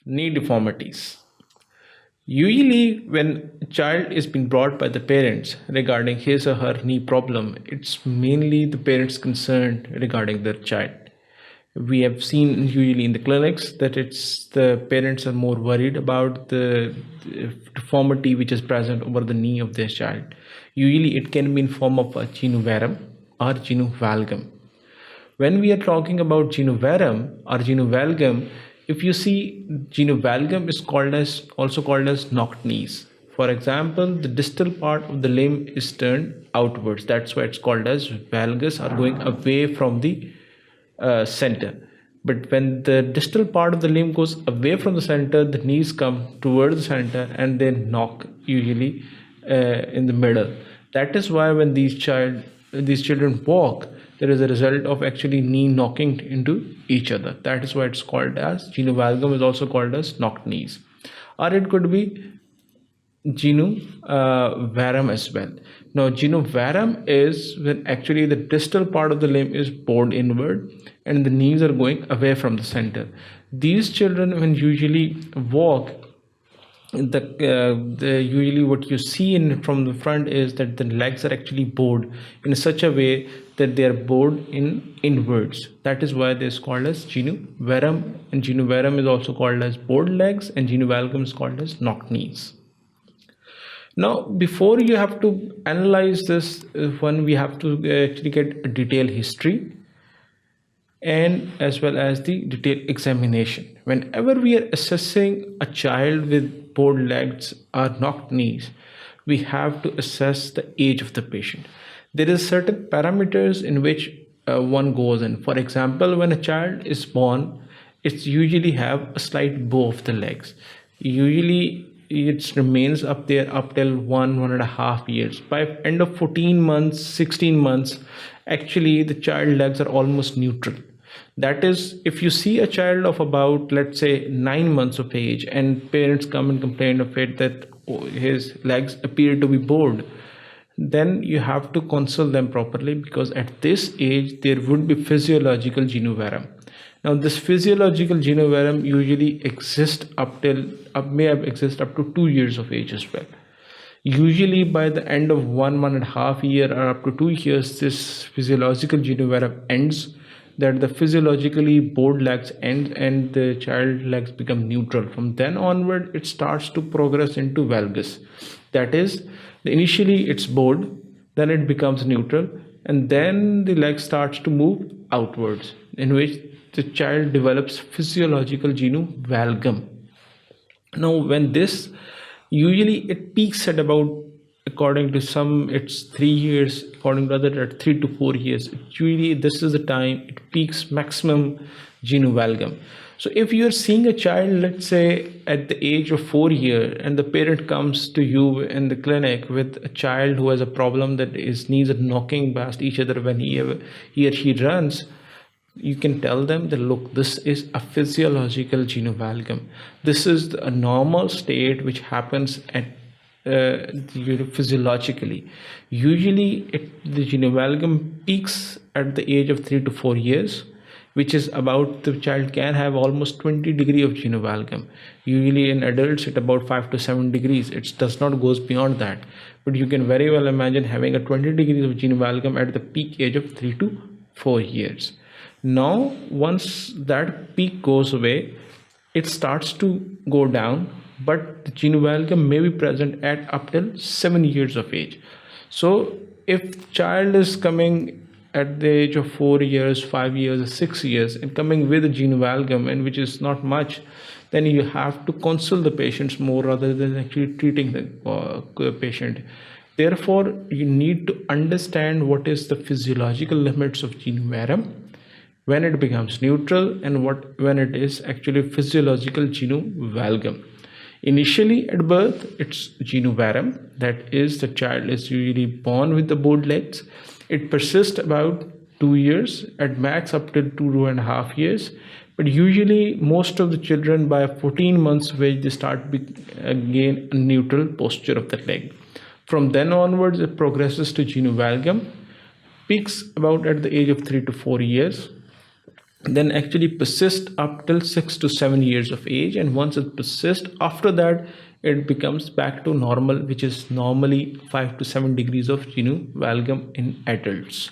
Knee deformities. Usually, when a child is being brought by the parents regarding his or her knee problem, it's mainly the parents concerned regarding their child. We have seen usually in the clinics that it's the parents are more worried about the deformity which is present over the knee of their child. Usually, it can be in form of a genu varum or genu valgum. When we are talking about genu varum or genu valgum, if you see, genu valgum is also called as knocked knees. For example, the distal part of the limb is turned outwards. That's why it's called as valgus, or going away from the center. But when the distal part of the limb goes away from the center, the knees come towards the center and they knock usually in the middle. That is why when these children walk, there is a result of actually knee knocking into each other. That is why it's called as genu valgum, is also called as knocked knees, or it could be genu varum as well. Now, genu varum is when actually the distal part of the limb is bowed inward and the knees are going away from the center. These children, when usually walk, the usually what you see from the front is that the legs are actually bowed in such a way that they are bowed inwards. That is why this is called as genu varum, and genu varum is also called as bowed legs, and genu valgum is called as knocked knees. Now, before you have to analyze this one, we have to actually get a detailed history and as well as the detailed examination. Whenever we are assessing a child with bowed legs or knocked knees, we have to assess the age of the patient. There is certain parameters in which one goes in. For example, when a child is born, it's usually have a slight bow of the legs. Usually it remains up there up till 1.5 years. By end of 14 months, 16 months, actually the child legs are almost neutral. That is, if you see a child of about, let's say, 9 months of age and parents come and complain of it that his legs appear to be bowed, then you have to counsel them properly, because at this age there would be physiological genu varum. Now, this physiological genu varum usually exists may exist up to 2 years of age as well. Usually by the end of 1.5 year or up to 2 years, this physiological genu varum ends, that the physiologically bowed legs end and the child legs become neutral. From then onward, it starts to progress into valgus. That is, initially it's bowed, then it becomes neutral, and then the leg starts to move outwards, in which the child develops physiological genu valgum. Now, when this usually it peaks at about, according to some it's 3 years, according to other at 3 to 4 years. Usually this is the time it peaks maximum genu valgum. So if you're seeing a child, let's say at the age of 4 years, and the parent comes to you in the clinic with a child who has a problem that his knees are knocking past each other when he or she runs, you can tell them that, look, this is a physiological genu valgum. This is a normal state which happens at physiologically. Usually the genu valgum peaks at the age of 3 to 4 years, which is about, the child can have almost 20 degrees of genu valgum. Usually in adults it's about 5 to 7 degrees. It does not goes beyond that, but you can very well imagine having a 20 degrees of genu valgum at the peak age of 3 to 4 years. Now, once that peak goes away, it starts to go down, but the genu valgum may be present at up till 7 years of age. So if child is coming at the age of 4 years, 5 years, or 6 years, and coming with a genu valgum, and which is not much, then you have to counsel the patients more rather than actually treating the patient. Therefore, you need to understand what is the physiological limits of genu varum, when it becomes neutral, and when it is actually physiological genu valgum. Initially at birth, it's genu varum, that is, the child is usually born with the bowed legs. It persists about 2 years, at max up till 2.5 years, but usually most of the children by 14 months of age, they start again a neutral posture of the leg. From then onwards, it progresses to genu valgum, peaks about at the age of 3 to 4 years. then actually persist up till 6 to 7 years of age, and once it persists, after that it becomes back to normal, which is normally 5 to 7 degrees of genu valgum in adults.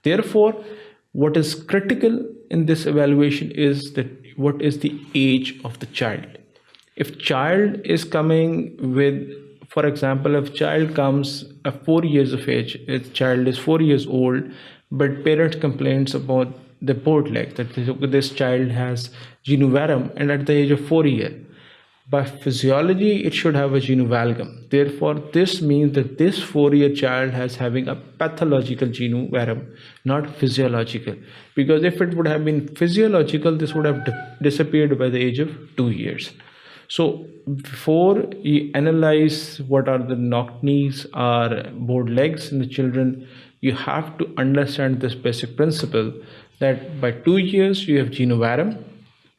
Therefore, what is critical in this evaluation is that what is the age of the child. If child is coming with, for example, if child comes at 4 years of age, if child is 4 years old, but parents complains about the both legs, that this child has genu varum, and at the age of 4 years, by physiology, it should have a genu valgum. Therefore, this means that this 4-year child has having a pathological genu varum, not physiological. Because if it would have been physiological, this would have disappeared by the age of 2 years. So before you analyze what are the knock knees or bored legs in the children, you have to understand this basic principle that by 2 years you have genu varum.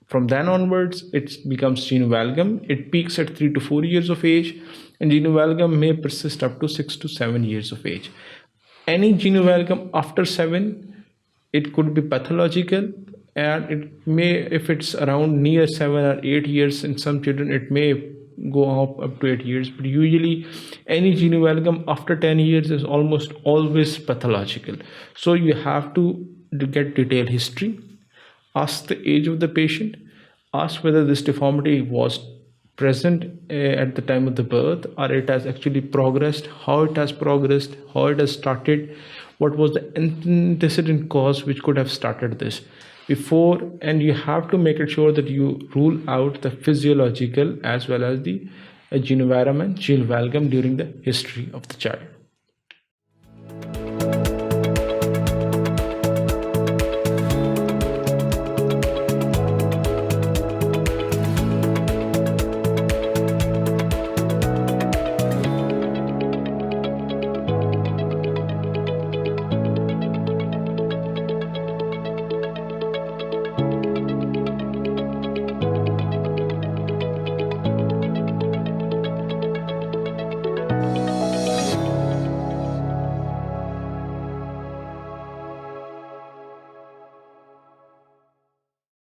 From then onwards, it becomes genu valgum. It peaks at 3 to 4 years of age, and genu valgum may persist up to 6 to 7 years of age. Any genu valgum after 7, it could be pathological, and it may, if it's around near 7 or 8 years, in some children it may go up to 8 years, but usually any genu valgum after 10 years is almost always pathological. So you have to get detailed history, ask the age of the patient, ask whether this deformity was present at the time of the birth, or it has actually progressed, how it has progressed, how it has started, what was the antecedent cause which could have started this before, and you have to make it sure that you rule out the physiological as well as the genu varum and genu valgum during the history of the child.